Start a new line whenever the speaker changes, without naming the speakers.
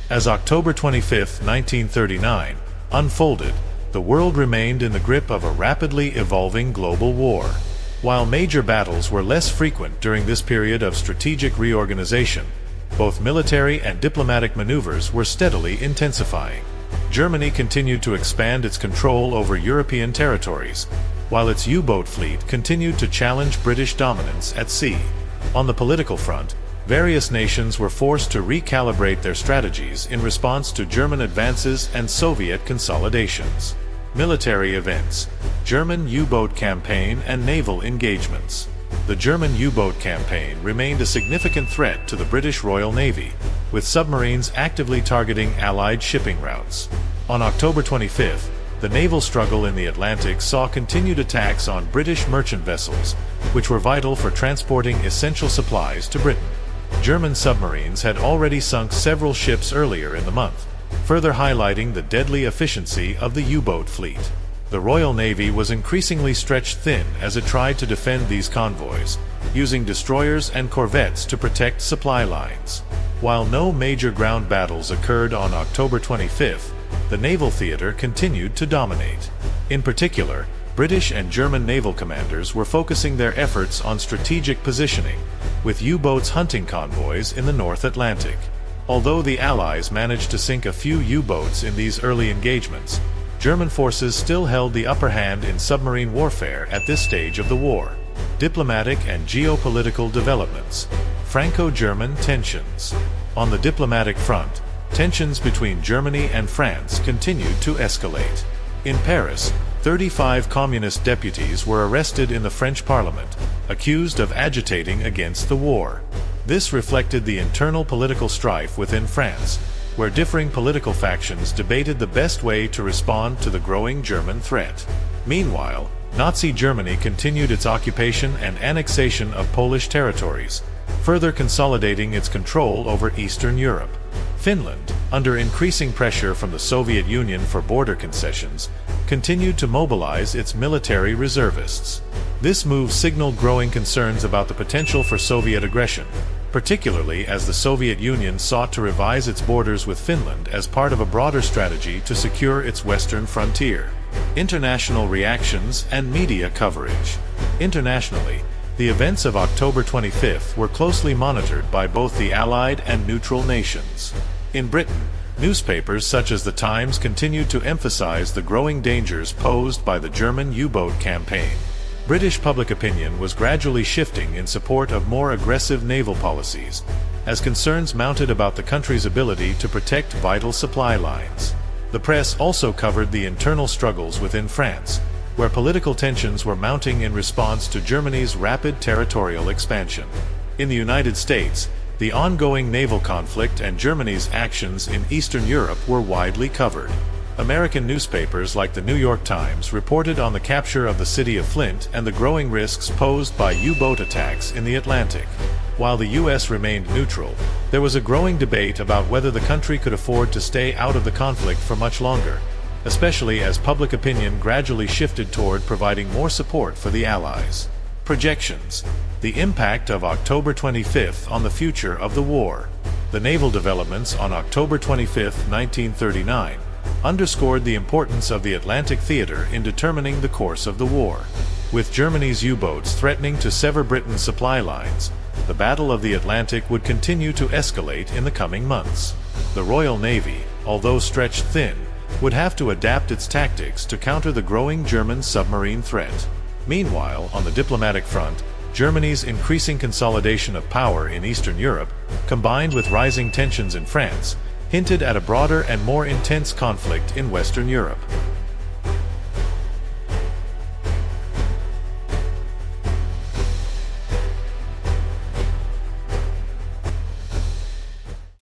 As October 25, 1939, unfolded, the world remained in the grip of a rapidly evolving global war. While major battles were less frequent during this period of strategic reorganization, both military and diplomatic maneuvers were steadily intensifying. Germany continued to expand its control over European territories, while its U-boat fleet continued to challenge British dominance at sea. On the political front, various nations were forced to recalibrate their strategies in response to German advances and Soviet consolidations. Military events, German U-boat campaign and naval engagements. The German U-boat campaign remained a significant threat to the British Royal Navy, with submarines actively targeting Allied shipping routes. On October 25, the naval struggle in the Atlantic saw continued attacks on British merchant vessels, which were vital for transporting essential supplies to Britain. German submarines had already sunk several ships earlier in the month, further highlighting the deadly efficiency of the U-boat fleet. The Royal Navy was increasingly stretched thin as it tried to defend these convoys, using destroyers and corvettes to protect supply lines. While no major ground battles occurred on October 25, the naval theater continued to dominate. In particular, British and German naval commanders were focusing their efforts on strategic positioning, with U-boats hunting convoys in the North Atlantic. Although the Allies managed to sink a few U-boats in these early engagements, German forces still held the upper hand in submarine warfare at this stage of the war. Diplomatic and geopolitical developments. Franco-German tensions. On the diplomatic front, tensions between Germany and France continued to escalate. In Paris, 35 communist deputies were arrested in the French Parliament, accused of agitating against the war. This reflected the internal political strife within France, where differing political factions debated the best way to respond to the growing German threat. Meanwhile, Nazi Germany continued its occupation and annexation of Polish territories, further consolidating its control over Eastern Europe. Finland, under increasing pressure from the Soviet Union for border concessions, continued to mobilize its military reservists. This move signaled growing concerns about the potential for Soviet aggression, particularly as the Soviet Union sought to revise its borders with Finland as part of a broader strategy to secure its western frontier. International reactions and media coverage. Internationally, the events of October 25 were closely monitored by both the Allied and neutral nations. In Britain, newspapers such as The Times continued to emphasize the growing dangers posed by the German U-boat campaign. British public opinion was gradually shifting in support of more aggressive naval policies, as concerns mounted about the country's ability to protect vital supply lines. The press also covered the internal struggles within France, where political tensions were mounting in response to Germany's rapid territorial expansion. In the United States, the ongoing naval conflict and Germany's actions in Eastern Europe were widely covered. American newspapers like the New York Times reported on the capture of the city of Flint and the growing risks posed by U-boat attacks in the Atlantic. While the U.S. remained neutral, there was a growing debate about whether the country could afford to stay out of the conflict for much longer, especially as public opinion gradually shifted toward providing more support for the Allies. Projections. The impact of October 25 on the future of the war. The naval developments on October 25, 1939, underscored the importance of the Atlantic theater in determining the course of the war. With Germany's U-boats threatening to sever Britain's supply lines, the Battle of the Atlantic would continue to escalate in the coming months. The Royal Navy, although stretched thin, would have to adapt its tactics to counter the growing German submarine threat. Meanwhile, on the diplomatic front, Germany's increasing consolidation of power in Eastern Europe, combined with rising tensions in France, hinted at a broader and more intense conflict in Western Europe.